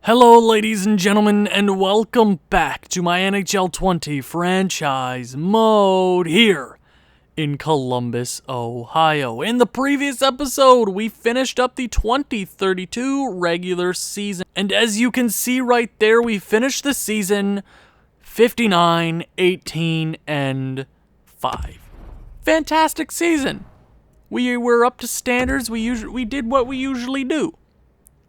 Hello, ladies and gentlemen, and welcome back to my NHL 20 franchise mode here in Columbus, Ohio. In the previous episode, we finished up the 2032 regular season, and as you can see right there, we finished the season 59, 18, and 5. Fantastic season. We were up to standards. We did what we usually do.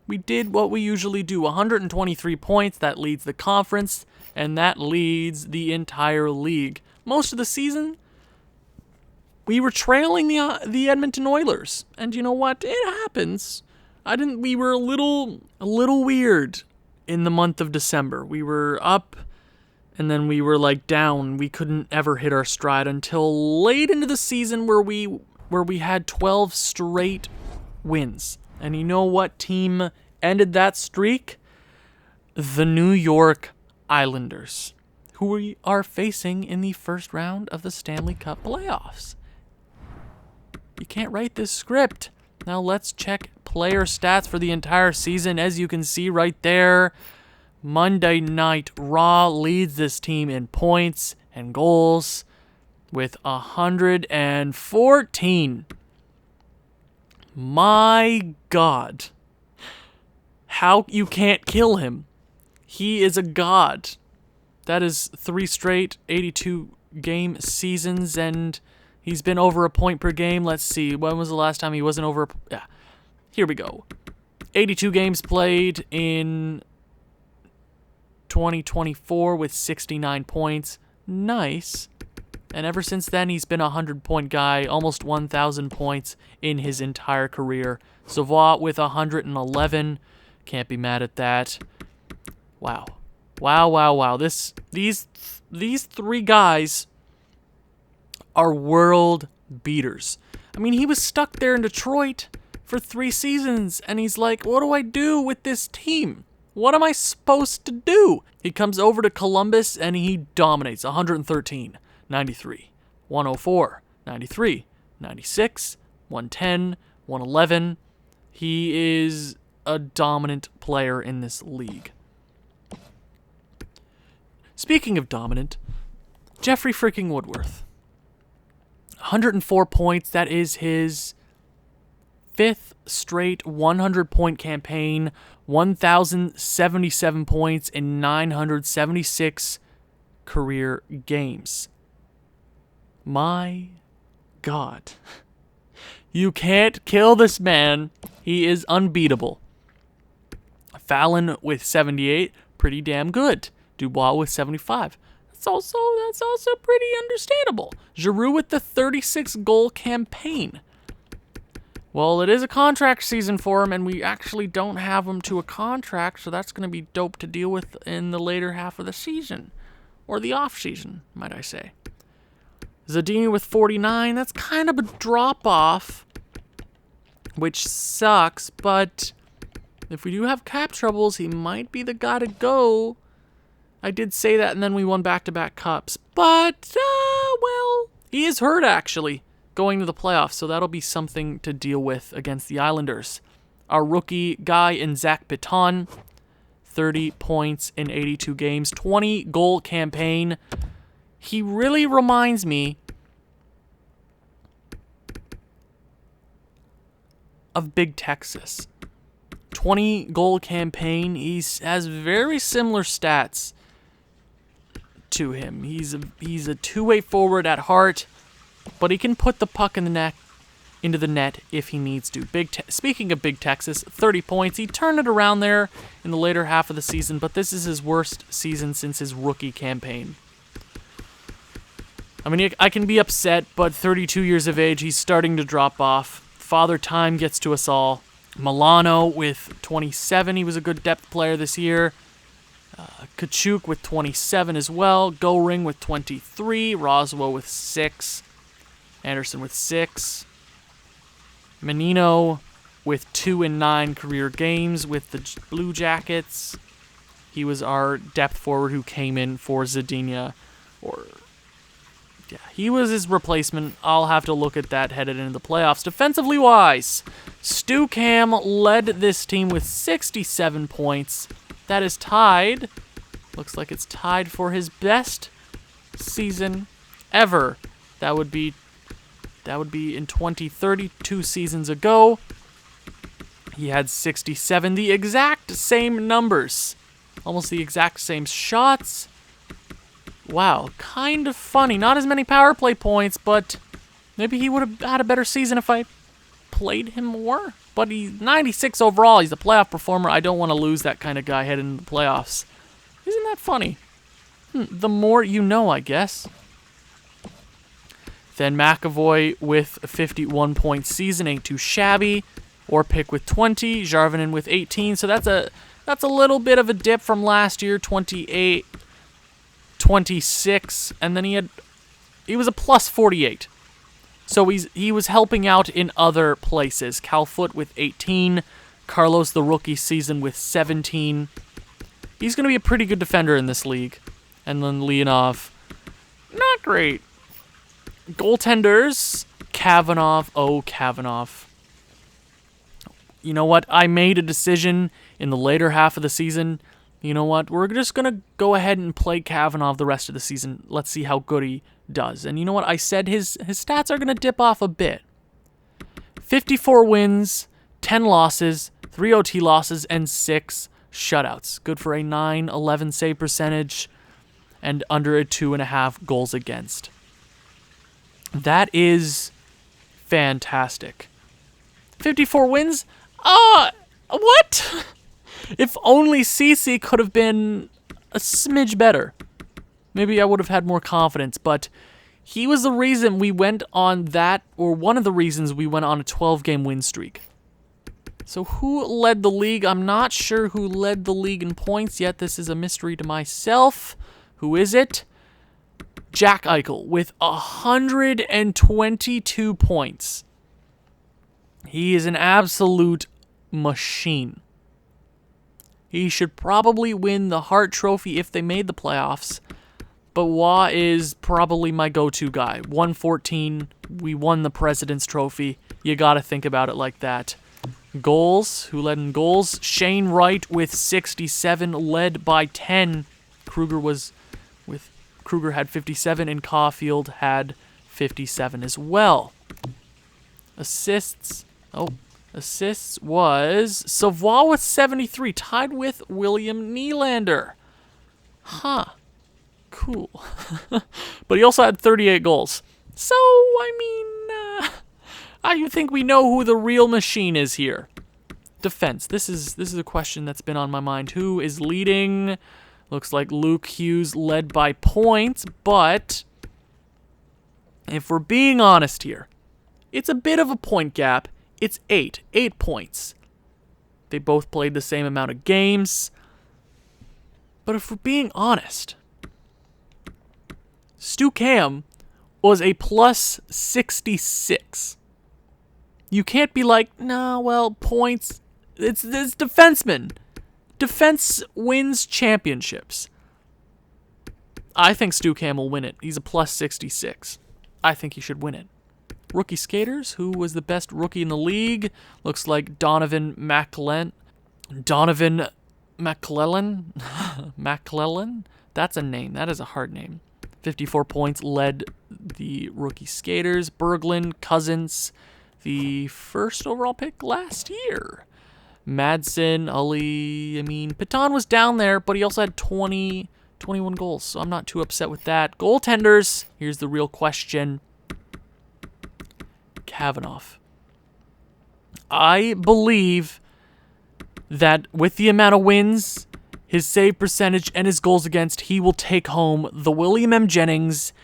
123 points. That leads the conference, and that leads the entire league. Most of the season, we were trailing the Edmonton Oilers, and you know what? It happens. We were a little weird in the month of December. We were up, and then we were down. We couldn't ever hit our stride until late into the season, where we had 12 straight wins. And you know what team ended that streak? The New York Islanders, who we are facing in the first round of the Stanley Cup playoffs. You can't write this script. Now let's check player stats for the entire season. As you can see right there, Monday Night Raw leads this team in points and goals with 114. My God. How you can't kill him. He is a god. That is 3 straight 82-game seasons, and he's been over a point per game. Let's see. When was the last time he wasn't over? Yeah. Here we go. 82 games played in 2024 with 69 points. Nice. And ever since then, he's been a 100-point guy, almost 1,000 points in his entire career. Savoie with 111. Can't be mad at that. Wow. These 3 guys are world beaters. I mean, he was stuck there in Detroit for 3 seasons, and he's like, what do I do with this team? What am I supposed to do? He comes over to Columbus, and he dominates. 113. 93, 104, 93, 96, 110, 111. He is a dominant player in this league. Speaking of dominant, Jeffrey freaking Woodworth. 104 points. That is his 5th straight 100-point campaign. 1,077 points in 976 career games. My God. You can't kill this man. He is unbeatable. Fallon with 78, pretty damn good. Dubois with 75. That's also pretty understandable. Giroux with the 36-goal campaign. Well, it is a contract season for him, and we actually don't have him to a contract, so that's going to be dope to deal with in the later half of the season. Or the off-season, might I say. Zadina with 49, that's kind of a drop-off, which sucks, but if we do have cap troubles, he might be the guy to go. I did say that, and then we won back-to-back cups, but, well, he is hurt, actually, going to the playoffs, so that'll be something to deal with against the Islanders. Our rookie guy in Zach Piton, 30 points in 82 games, 20-goal campaign. He really reminds me of Big Texas. 20-goal campaign. He has very similar stats to him. He's a two-way forward at heart, but he can put the puck into the net if he needs to. Speaking of Big Texas, 30 points. He turned it around there in the later half of the season, but this is his worst season since his rookie campaign. I mean, I can be upset, but 32 years of age, he's starting to drop off. Father Time gets to us all. Milano with 27. He was a good depth player this year. Kachuk with 27 as well. Goring with 23. Roswell with 6. Anderson with 6. Menino with 2 in 9 career games with the Blue Jackets. He was our depth forward who came in for Zadina, yeah, he was his replacement. I'll have to look at that headed into the playoffs. Defensively wise, Stu Cam led this team with 67 points. That is tied. Looks like it's tied for his best season ever. That would be in 2030, 2 seasons ago. He had 67, the exact same numbers. Almost the exact same shots. Wow, kind of funny. Not as many power play points, but maybe he would have had a better season if I played him more. But he's 96 overall. He's a playoff performer. I don't want to lose that kind of guy heading into the playoffs. Isn't that funny? The more you know, I guess. Then McAvoy with a 51-point season ain't too shabby. Orpik with 20, Jarvinen with 18. So that's a little bit of a dip from last year, 28, 26, and then he was a plus 48. So he was helping out in other places. Cal Foote with 18, Carlos the rookie season with 17. He's going to be a pretty good defender in this league. And then Leonov, not great. Goaltenders, Kavanagh. Oh, Kavanagh. You know what? I made a decision in the later half of the season. You know what? We're just going to go ahead and play Kavanagh the rest of the season. Let's see how good he does. And you know what? I said his stats are going to dip off a bit. 54 wins, 10 losses, 3 OT losses, and 6 shutouts. Good for a 9-11 save percentage and under a 2.5 goals against. That is fantastic. 54 wins? What? If only CC could have been a smidge better. Maybe I would have had more confidence, but he was the reason we went on that, or one of the reasons we went on a 12-game win streak. So who led the league? I'm not sure who led the league in points yet. This is a mystery to myself. Who is it? Jack Eichel with 122 points. He is an absolute machine. He should probably win the Hart Trophy if they made the playoffs. But Wah is probably my go-to guy. 114, we won the President's Trophy. You gotta think about it like that. Goals, who led in goals? Shane Wright with 67, led by 10. Kruger had 57, and Caulfield had 57 as well. Assists was Savoie with 73, tied with William Nylander. Huh. Cool. But he also had 38 goals. So, I think we know who the real machine is here. Defense. This is a question that's been on my mind. Who is leading? Looks like Luke Hughes led by points, but if we're being honest here, it's a bit of a point gap. It's 8 points. They both played the same amount of games. But if we're being honest, Stu Cam was a plus 66. You can't be like, nah, well, points. It's defenseman. Defense wins championships. I think Stu Cam will win it. He's a plus 66. I think he should win it. Rookie skaters, who was the best rookie in the league? Looks like Donovan McClellan. Donovan McClellan? McClellan? That's a name. That is a hard name. 54 points, led the rookie skaters. Berglund, Cousins, the first overall pick last year. Madsen, Paton was down there, but he also had 21 goals, so I'm not too upset with that. Goaltenders, here's the real question. Kavanagh. I believe that with the amount of wins, his save percentage, and his goals against, he will take home the William M. Jennings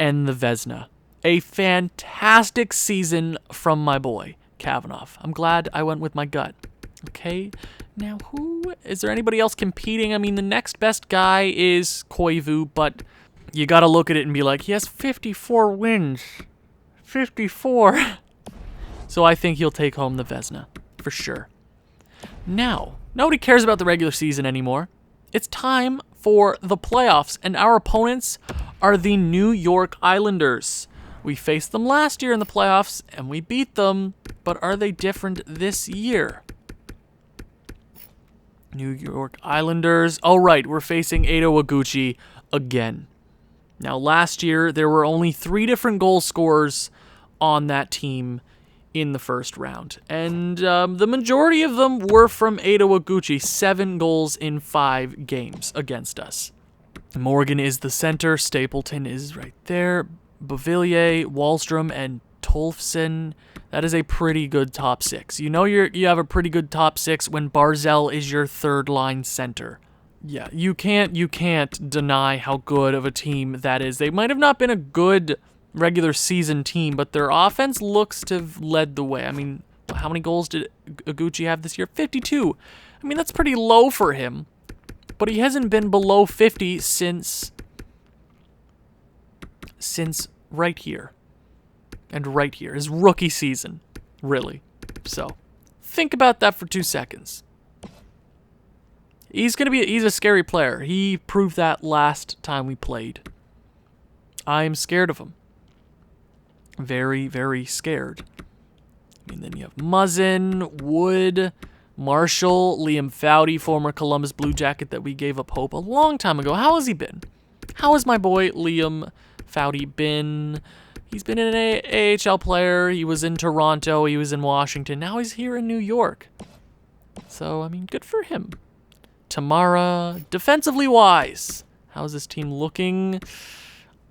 and the Vezina. A fantastic season from my boy, Kavanagh. I'm glad I went with my gut. Okay, now is there anybody else competing? The next best guy is Koivu, but you gotta look at it and be like, he has 54 wins. 54. So I think he'll take home the Vezina, for sure. Now, nobody cares about the regular season anymore. It's time for the playoffs, and our opponents are the New York Islanders. We faced them last year in the playoffs, and we beat them, but are they different this year? New York Islanders. Oh, right, we're facing Edo Iguchi again. Now, last year, there were only 3 different goal scorers on that team in the first round. And the majority of them were from Edo Iguchi, 7 goals in 5 games against us. Morgan is the center. Stapleton is right there. Beauvillier, Wallstrom, and Tolfsen. That is a pretty good top 6. You know you have a pretty good top 6 when Barzell is your third-line center. Yeah, you can't deny how good of a team that is. They might have not been a good regular season team, but their offense looks to have led the way. I mean, how many goals did Iguchi have this year? 52. I mean, that's pretty low for him, but he hasn't been below 50 since right here. And right here, his rookie season, really. So, think about that for 2 seconds. He's a scary player. He proved that last time we played. I'm scared of him. Very, very scared. I mean, then you have Muzzin, Wood, Marshall, Liam Foudy, former Columbus Blue Jacket that we gave up hope a long time ago. How has he been? How has my boy Liam Foudy been? He's been an AHL player. He was in Toronto. He was in Washington. Now he's here in New York. So, I mean, good for him. Tamara, defensively wise, how's this team looking?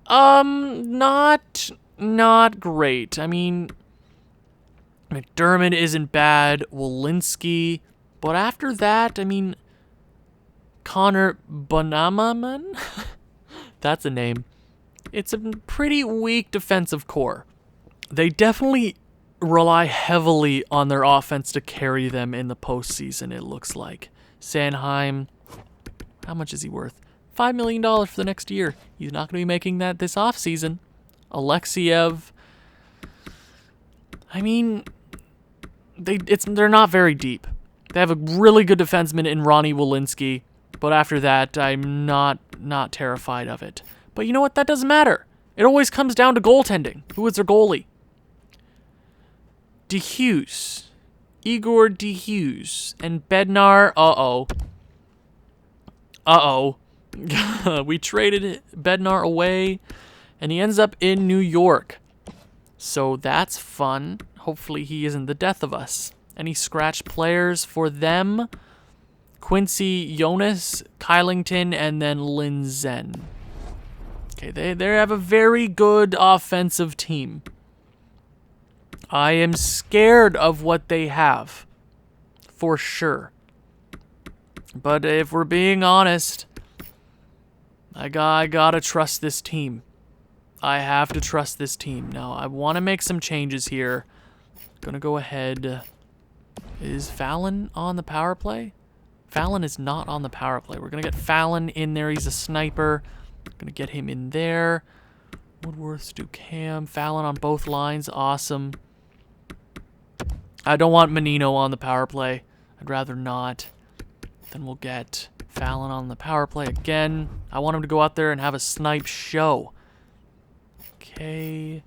Not great. I mean, McDermott isn't bad. Walensky, but after that, I mean, Connor Bonamaman, that's a name. It's a pretty weak defensive core. They definitely rely heavily on their offense to carry them in the postseason, it looks like. Sanheim, how much is he worth? $5 million for the next year. He's not going to be making that this offseason. Alexiev, I mean, they're not very deep. They have a really good defenseman in Ronnie Walensky, but after that, I'm not terrified of it. But you know what? That doesn't matter. It always comes down to goaltending. Who is their goalie? DeHughes. Igor DeHughes. And Bednar. We traded Bednar away, and he ends up in New York. So that's fun. Hopefully he isn't the death of us. Any scratch players for them? Quincy Jonas, Kylington, and then Linzen. Okay, they have a very good offensive team. I am scared of what they have, for sure. But if we're being honest, I gotta trust this team. I have to trust this team. Now, I want to make some changes here. Gonna go ahead. Is Fallon on the power play? Fallon is not on the power play. We're gonna get Fallon in there. He's a sniper. Gonna get him in there. Woodworth, Stucam, Fallon on both lines. Awesome. I don't want Menino on the power play. I'd rather not. Then we'll get Fallon on the power play again. I want him to go out there and have a snipe show. Okay.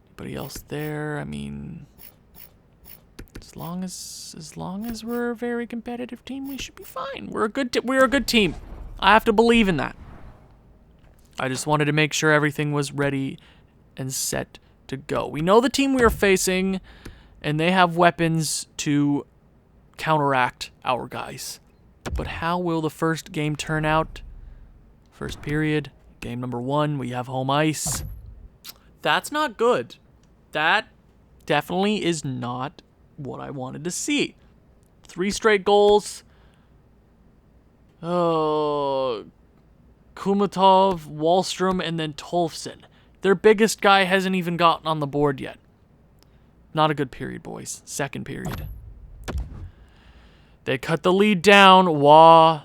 Anybody else there? I mean, as long as we're a very competitive team, we should be fine. We're a good team. I have to believe in that. I just wanted to make sure everything was ready and set to go. We know the team we are facing, and they have weapons to counteract our guys. But how will the first game turn out? First period, game number 1, we have home ice. That's not good. That definitely is not what I wanted to see. 3 straight goals. Oh, Kumatov, Wallstrom, and then Tolfsen. Their biggest guy hasn't even gotten on the board yet. Not a good period, boys. Second period. They cut the lead down. Waugh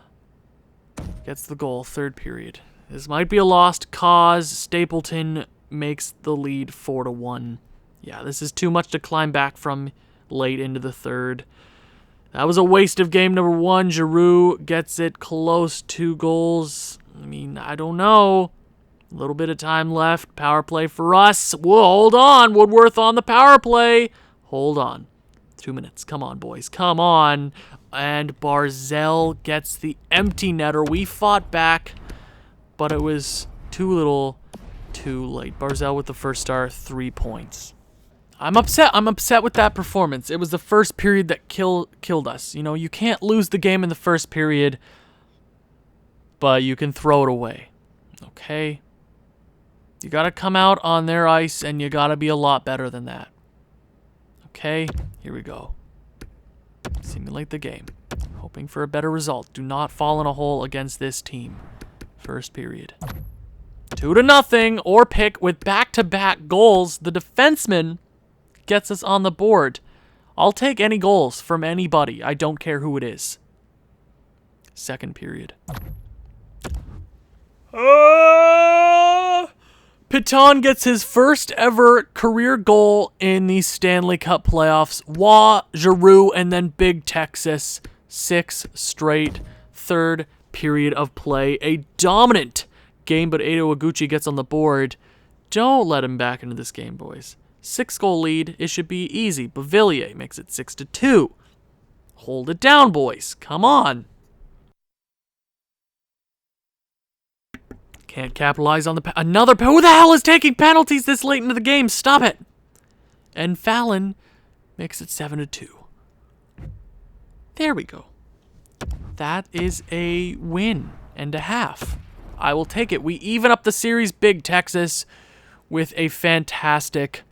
gets the goal. Third period. This might be a lost cause. Stapleton makes the lead 4-1. Yeah, this is too much to climb back from late into the third. That was a waste of game number 1. Giroux gets it close. 2 goals. I mean, I don't know. A little bit of time left. Power play for us. Whoa, hold on. Woodworth on the power play. Hold on. 2 minutes. Come on, boys. Come on. And Barzell gets the empty netter. We fought back, but it was too little, too late. Barzell with the first star, 3 points. I'm upset. I'm upset with that performance. It was the first period that killed us. You know, you can't lose the game in the first period, but you can throw it away. Okay? You got to come out on their ice, and you got to be a lot better than that. Okay? Here we go. Simulate the game. Hoping for a better result. Do not fall in a hole against this team. First period. 2-0, or pick with back-to-back goals. The defenseman gets us on the board. I'll take any goals from anybody. I don't care who it is. Second period. Piton gets his first ever career goal in the Stanley Cup playoffs. Waugh, Giroux, and then Big Texas. 6 straight. Third period of play. A dominant game, but Edo Iguchi gets on the board. Don't let him back into this game, boys. 6-goal lead. It should be easy. Bavillier makes it 6-2. Hold it down, boys. Come on. Can't capitalize on the... Another... Who the hell is taking penalties this late into the game? Stop it. And Fallon makes it 7-2. There we go. That is a win and a half. I will take it. We even up the series, Big Texas, with a fantastic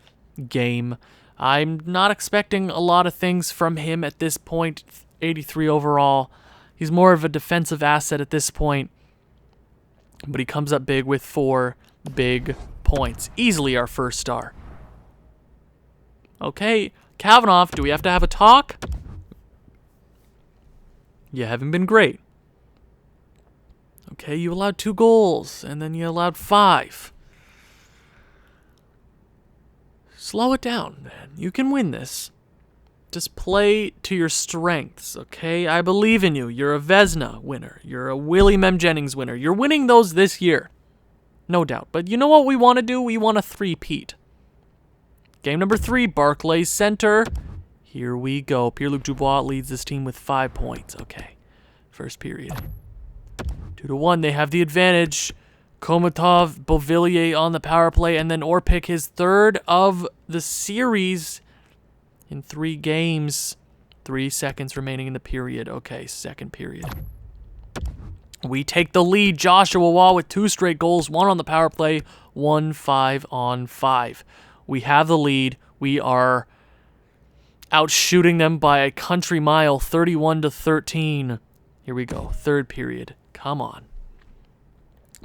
game. I'm not expecting a lot of things from him at this point. 83 overall. He's more of a defensive asset at this point. But he comes up big with 4 big points. Easily our first star. Okay, Kavanaugh, do we have to have a talk? You haven't been great. Okay, you allowed 2 goals, and then you allowed 5. Slow it down, man. You can win this. Just play to your strengths, okay? I believe in you. You're a Vezina winner. You're a Willie Mem Jennings winner. You're winning those this year. No doubt. But you know what we want to do? We want to three-peat. Game number 3, Barclays Center. Here we go. Pierre-Luc Dubois leads this team with 5 points. Okay. First period. 2-1. They have the advantage. Komatov, Beauvillier on the power play, and then Orpik his 3rd of the series in 3 games. 3 seconds remaining in the period. Okay, second period. We take the lead. Joshua Waugh with 2 straight goals, 1 on the power play, 1 5-on-5. We have the lead. We are outshooting them by a country mile, 31-13. Here we go. Third period. Come on.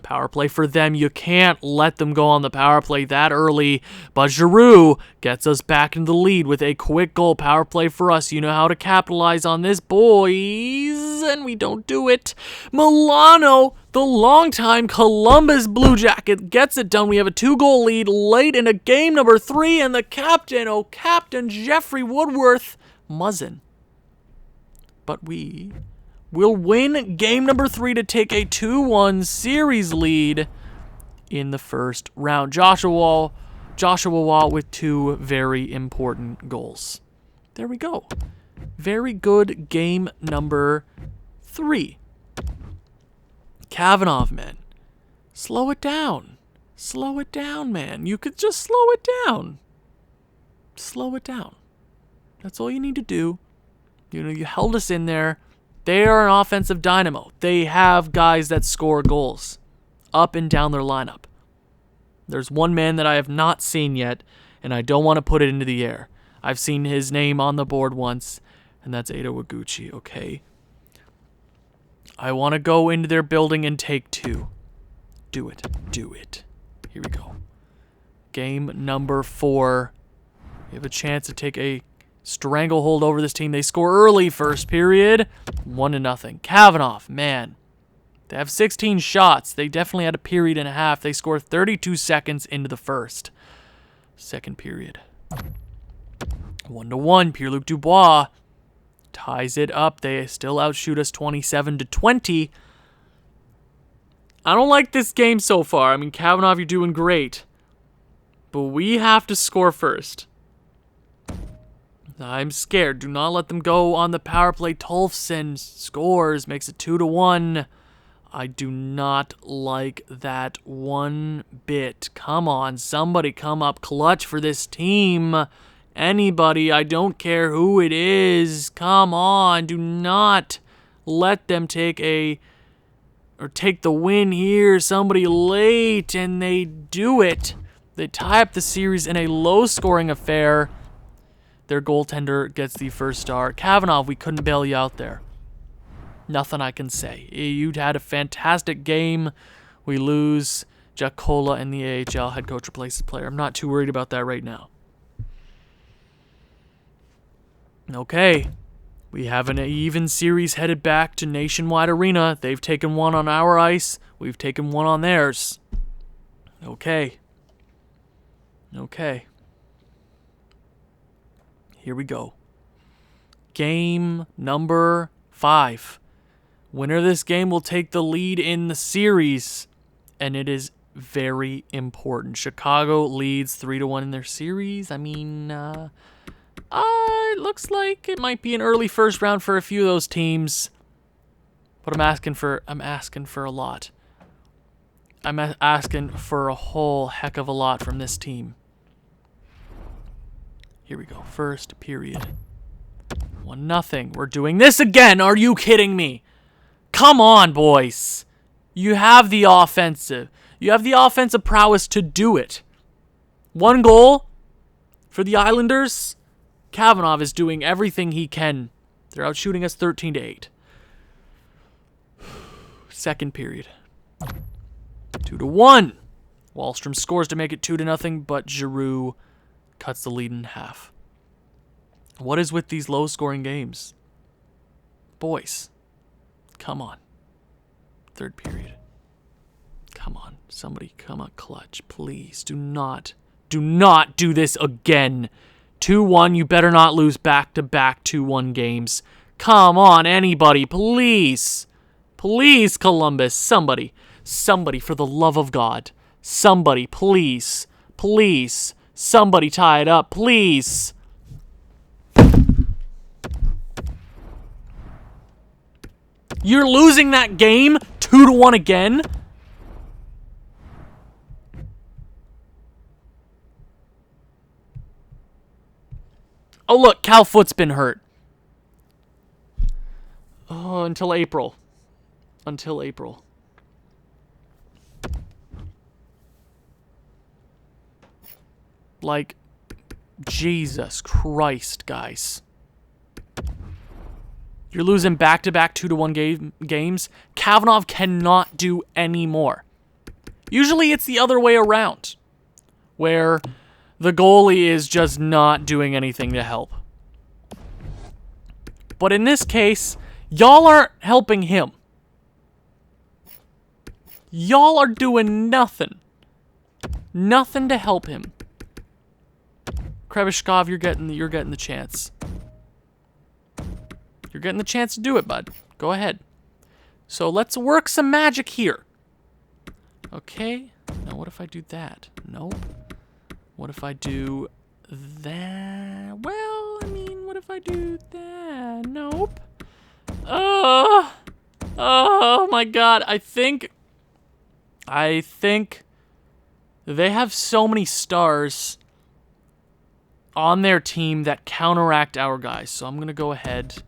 Power play for them. You can't let them go on the power play that early. But Giroux gets us back in the lead with a quick goal. Power play for us. You know how to capitalize on this, boys. And we don't do it. Milano, the longtime Columbus Blue Jacket, gets it done. We have a 2-goal lead late in a game number 3. And the captain, oh Captain Jeffrey Woodworth, muzzin. But we will win game number 3 to take a 2-1 series lead in the first round. Joshua Waugh with 2 very important goals. There we go. Very good game number 3. Kavanaugh, man. Slow it down. Slow it down, man. You could just slow it down. Slow it down. That's all you need to do. You know, you held us in there. They are an offensive dynamo. They have guys that score goals up and down their lineup. There's one man that I have not seen yet, and I don't want to put it into the air. I've seen his name on the board once, and that's Edo Iguchi, okay? I want to go into their building and take 2. Do it. Do it. Here we go. Game number 4. We have a chance to take a stranglehold over this team. They score early first period. 1-0. Kavanaugh, man. They have 16 shots. They definitely had a period and a half. They score 32 seconds into the first. Second period. 1-1. Pierre-Luc Dubois ties it up. They still outshoot us 27-20. I don't like this game so far. I mean, Kavanaugh, you're doing great. But we have to score first. I'm scared. Do not let them go on the power play. Tolfsen scores, makes it 2-1. I do not like that one bit. Come on, somebody come up clutch for this team. Anybody, I don't care who it is. Come on, do not let them take the win here. Somebody late, and they do it. They tie up the series in a low-scoring affair. Their goaltender gets the first star. Kavanagh, we couldn't bail you out there. Nothing I can say. You'd had a fantastic game. We lose. Jakola in the AHL head coach replaces player. I'm not too worried about that right now. Okay. We have an even series headed back to Nationwide Arena. They've taken one on our ice. We've taken one on theirs. Okay. Here we go. Game number 5. Winner of this game will take the lead in the series, and it is very important. Chicago leads 3-1 in their series. I mean, it looks like it might be an early first round for a few of those teams, but I'm asking for a lot. I'm asking for a whole heck of a lot from this team. Here we go. First period. 1-0. We're doing this again. Are you kidding me? Come on, boys. You have the offensive. You have the offensive prowess to do it. 1 goal for the Islanders. Kavanagh is doing everything he can. They're out shooting us 13-8. Second period. 2-1. Wahlstrom scores to make it 2-0, but Giroux cuts the lead in half. What is with these low-scoring games? Boys, come on. Third period. Come on. Somebody come on, clutch. Please, do not do this again. 2-1, you better not lose back-to-back 2-1 games. Come on, anybody, please. Please, Columbus, somebody, for the love of God. Somebody, please. Somebody tie it up, please. You're losing that game 2-1 again? Oh, look, Cal Foot's been hurt. Oh, until April. Like, Jesus Christ, guys. You're losing back-to-back 2-1 games. Kavanagh cannot do any more. Usually it's the other way around, where the goalie is just not doing anything to help. But in this case, y'all aren't helping him. Y'all are doing nothing. Nothing to help him. Krevishkov, you're getting the chance. You're getting the chance to do it, bud. Go ahead. So let's work some magic here. Okay. Now what if I do that? Nope. What if I do that? Well, I mean, what if I do that? Nope. Oh my God. I think they have so many stars on their team that counteract our guys. So I'm going to go ahead.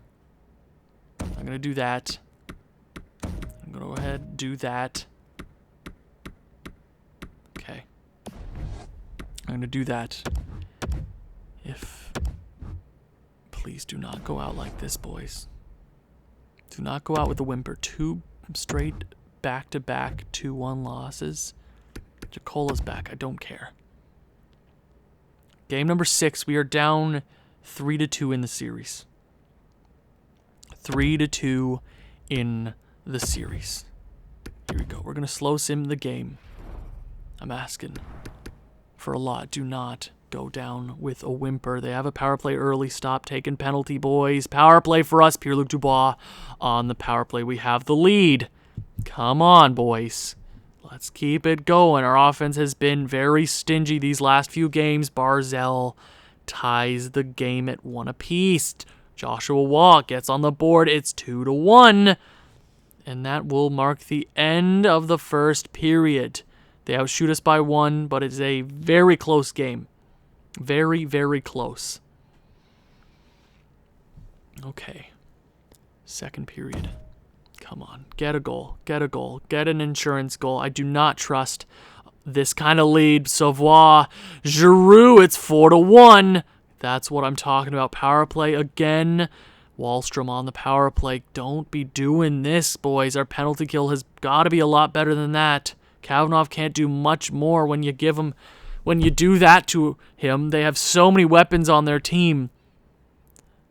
I'm going to do that. I'm going to go ahead and do that. Okay. I'm going to do that. Please do not go out like this, boys. Do not go out with a whimper. 2 straight back-to-back 2-1 losses. Jakola's back. I don't care. Game number 6. We are down 3-2 in the series. 3-2 in the series. Here we go. We're going to slow sim the game. I'm asking for a lot. Do not go down with a whimper. They have a power play early. Stop taking penalty, boys. Power play for us. Pierre-Luc Dubois on the power play. We have the lead. Come on, boys. Let's keep it going. Our offense has been very stingy these last few games. Barzell ties the game at 1 apiece. Joshua Waugh gets on the board. It's 2-1. And that will mark the end of the first period. They outshoot us by 1, but it's a very close game. Very, very close. Okay. Second period. Come on. Get a goal. Get a goal. Get an insurance goal. I do not trust this kind of lead. Savoie. Giroux. It's 4-1. That's what I'm talking about. Power play again. Wallstrom on the power play. Don't be doing this, boys. Our penalty kill has got to be a lot better than that. Kavanagh can't do much more when you do that to him. They have so many weapons on their team.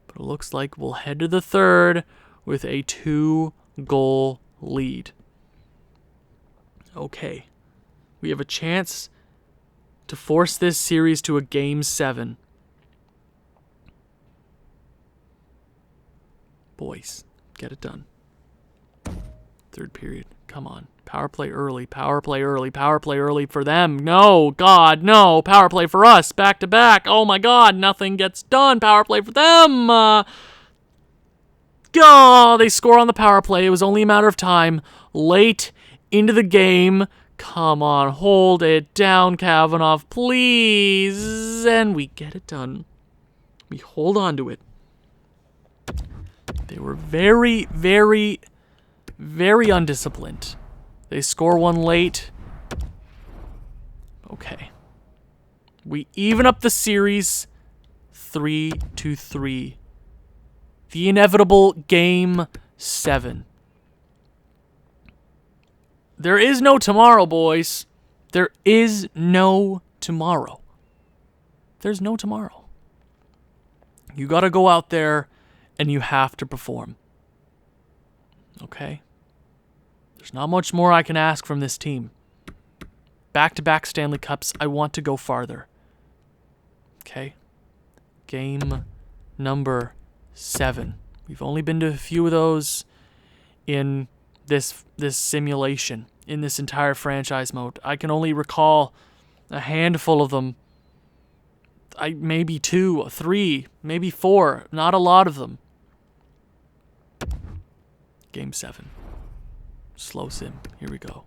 But it looks like we'll head to the third with a 2-goal lead. Okay. We have a chance to force this series to a Game 7. Boys, get it done. Third period. Come on. Power play early. Power play early. Power play early for them. No. God, no. Power play for us. Back to back. Oh my God. Nothing gets done. Power play for them. They score on the power play. It was only a matter of time. Late into the game. Come on. Hold it down, Kavanagh. Please. And we get it done. We hold on to it. They were very, very, very undisciplined. They score one late. Okay. We even up the series 3-3. The inevitable Game 7. There is no tomorrow, boys. There is no tomorrow. There's no tomorrow. You got to go out there and you have to perform. Okay? There's not much more I can ask from this team. Back-to-back Stanley Cups. I want to go farther. Okay? Game number 7. We've only been to a few of those in this simulation, in this entire franchise mode. I can only recall a handful of them. Maybe 2, 3, maybe 4. Not a lot of them. Game 7. Slow sim. Here we go.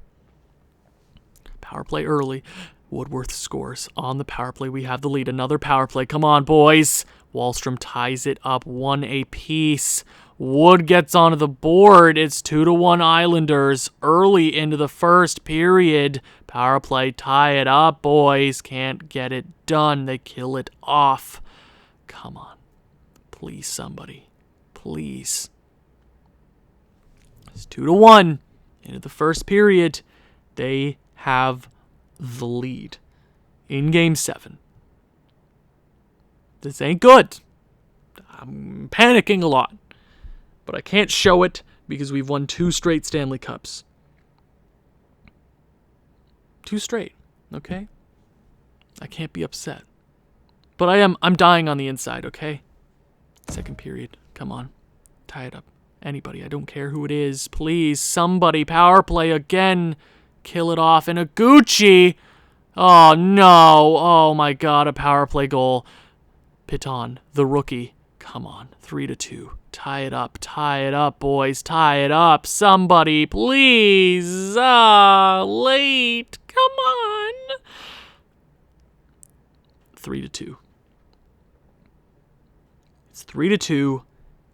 Power play early. Woodworth scores on the power play. We have the lead. Another power play. Come on, boys. Wallstrom ties it up 1 apiece. Wood gets onto the board. It's 2-1 Islanders early into the first period. Power play. Tie it up, boys. Can't get it done. They kill it off. Come on. Please, somebody. Please. It's 2-1 into the first period. They have the lead in Game 7. This ain't good. I'm panicking a lot, but I can't show it because we've won 2 straight Stanley Cups. 2 straight, okay? I can't be upset. But I'm dying on the inside, okay? Second period. Come on. Tie it up. Anybody, I don't care who it is. Please, somebody, power play again. Kill it off. And a Gucci. Oh, no. Oh, my God, a power play goal. Piton, the rookie. Come on. 3-2. Tie it up. Tie it up, boys. Tie it up. Somebody, please. Late. Come on. 3-2. It's 3-2.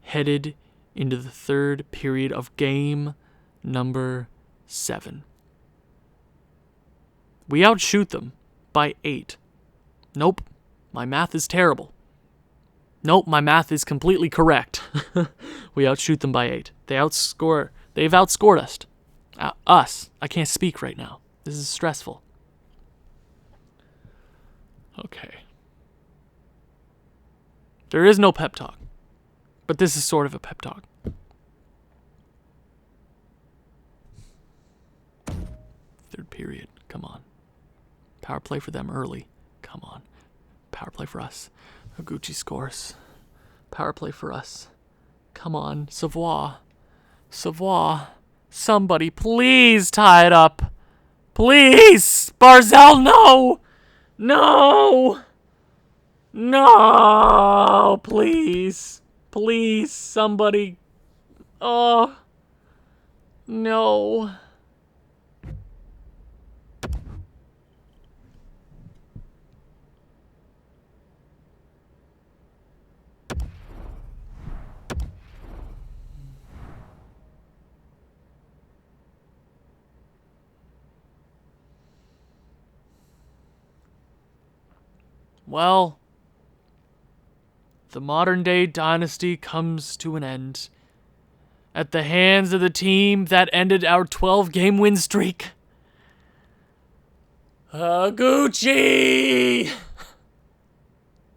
Headed into the third period of game number 7. We outshoot them by 8. Nope, my math is terrible. Nope, my math is completely correct. We outshoot them by 8. They've outscored us. Us. I can't speak right now. This is stressful. Okay. There is no pep talk. But this is sort of a pep talk. Third period. Come on. Power play for them early. Come on. Power play for us. Oguchi scores. Power play for us. Come on. Savoie. Somebody please tie it up. Please. Barzal, no. No, please. Please, somebody. Oh, no. Well, the modern-day dynasty comes to an end at the hands of the team that ended our 12-game win streak. Gucci!